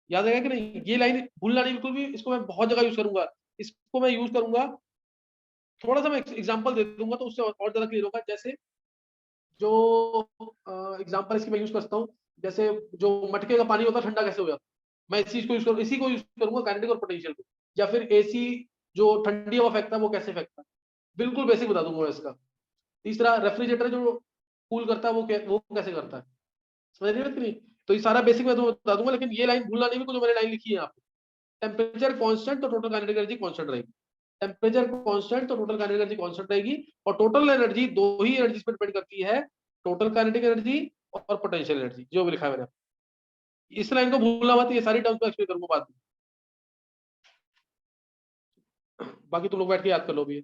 याद आएगा कि नहीं, ये लाइन भूलना नहीं बिल्कुल भी, इसको मैं बहुत जगह यूज करूंगा। इसको मैं यूज करूंगा, थोड़ा सा मैं एग्जांपल दे दूंगा तो उससे और ज्यादा क्लियर होगा। जैसे जो एग्जांपल इसकी मैं यूज करता हूँ, जैसे जो मटके का पानी होता है ठंडा कैसे हो जाता है, मैं इस चीज को यूज करूँ, इसी को यूज करूंगा काइनेटिक और पोटेंशियल को। या फिर एसी जो ठंडी हवा फेंकता है वो कैसे फेंकता है, बिल्कुल बेसिक बता दूंगा मैं इसका। तीसरा, रेफ्रिजरेटर जो कूल करता है वो कैसे करता है, समझ रहे हो कि नहीं। तो ये सारा बेसिक मैं तुम्हें बता दूंगा, लेकिन ये लाइन भूलना नहीं, जो मैंने लाइन लिखी है यहाँ पे, टेम्परेचर कांस्टेंट तो टोटल काइनेटिक एनर्जी कांस्टेंट रहेगी। टेम्परेचर कांस्टेंट तो टोटल काइनेटिक एनर्जी कांस्टेंट रहेगी। और टोटल एनर्जी दो ही एनर्जी पर डिपेंड करती है, टोटल काइनेटिक एनर्जी और पोटेंशियल एनर्जी, जो भी लिखा है मैंने। इस लाइन को भूलना मत, ये सारी टर्म्स में एक्सप्लेन करूंगा बाद में, बाकी तुम लोग बैठ के याद कर लो भी।